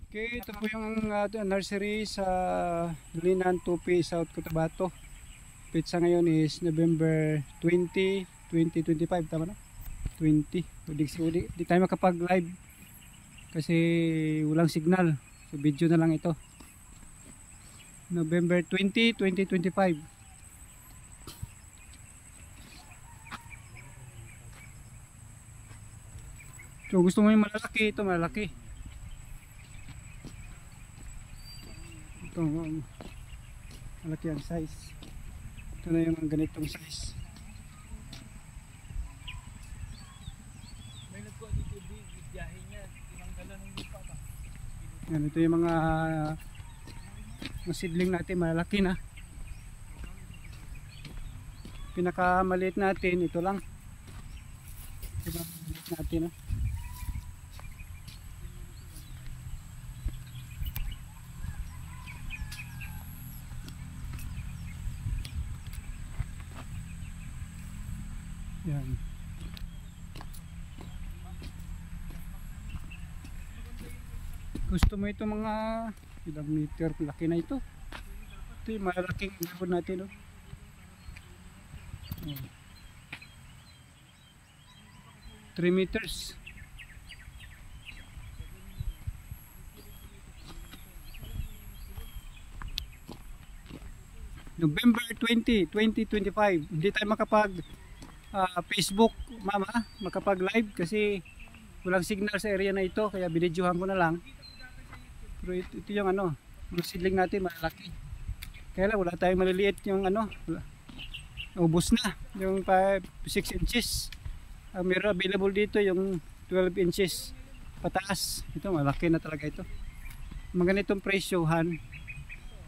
Okay, ito po yung nursery sa Linan, Tupi, South Cotabato. Pitsa ngayon is November 20, 2025, tama na? 20. Di tayo makapag-live kasi walang signal. So video na lang ito. November 20, 2025. So gusto mo yung malalaki, ito malalaki. Ito malaki ang size. Ito na yung ganitong size. May nagkuha dito biyahe niya, tinanggalan ng lupa ba? Yan, ito yung mga seedling natin, malaki na. Pinakamaliit natin, ito lang. Ito lang maliit natin, no? Yan. Gusto mo ito mga ilang meter, laki na ito. Ito yung malaking gabon natin, oh. Oh. 3 meters. November 20, 2025. Hindi tayo makapag Facebook, mama, makapag-live kasi walang signal sa area na ito, kaya binidyohan ko na lang. Pero ito yung yung seedling natin malaki. Kaya lang wala tayong maliliit yung ubos na yung 6 inches. Ang meron available dito yung 12 inches pataas. Ito malaki na talaga ito. Mga ganitong presyohan,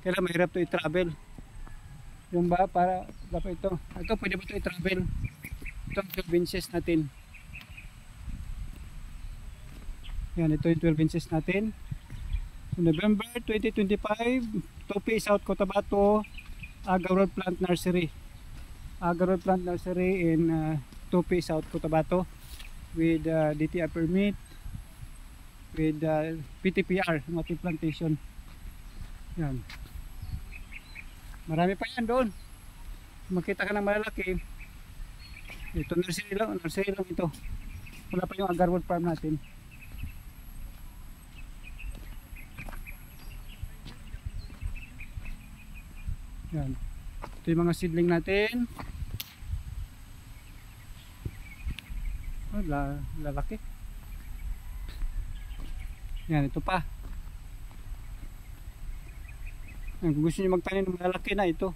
kaya lang mahirap to i-travel. Yung ba para dapat ito pwede ba ito i-travel? Itong 12 inches natin. Yan, ito yung 12 inches natin. So, November 2025, Tupi, South Cotabato, Aga Road Plant Nursery. Aga Road Plant Nursery in Tupi, South Cotabato with DTI permit, with PTPR, ating plantation. Yan. Marami pa yan doon. Makita ka ng malalaki. Ito nursery lang ito. Wala pa yung agarwood farm natin. Yan. Ito yung mga seedling natin. Oh, lalaki. Yan, ito pa. Yan, kung gusto nyo magtanim ng malalaki na ito.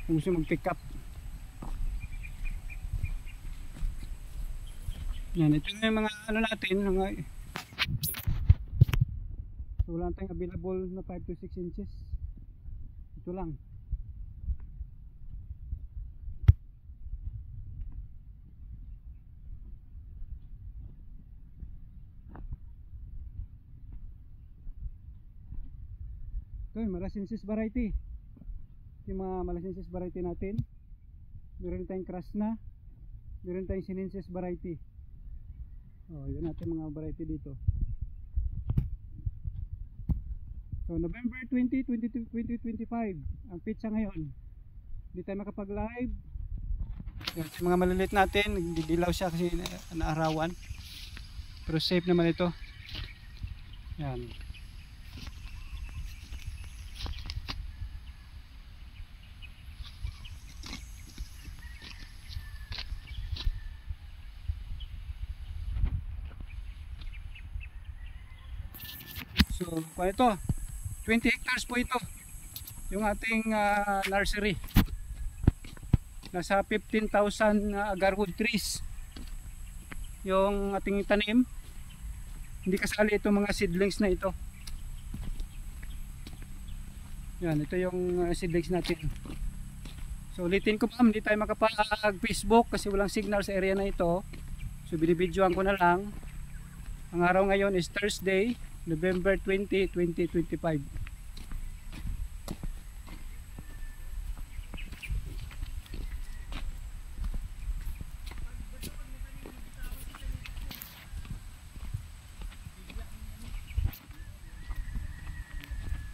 Kung gusto nyo mag-pick up. Yan, ito na yung mga natin, mga so wala tayong available na 5 to 6 inches. Ito lang. Ito yung Malasensis variety. Ito yung mga Malasensis variety natin. Meron tayong Krasna. Meron tayong Sinensis variety. Oh, yun natin mga variety dito. So November 20, 2025 ang pitsa ngayon. Hindi tayo makapag-live. Yung mga maliliit natin, nagdidilaw siya kasi naarawan. Pero safe naman ito. Yan. So, ito, 20 hectares po ito. Yung ating nursery. Nasa 15,000 agarwood trees. Yung ating tanim. Hindi kasali itong mga seedlings na ito. Yan, ito yung seedlings natin. So, ulitin ko pa, hindi tayo makapag-Facebook kasi walang signal sa area na ito. So, binibidyoan ko na lang. Ang araw ngayon is Thursday, November 20, 2025.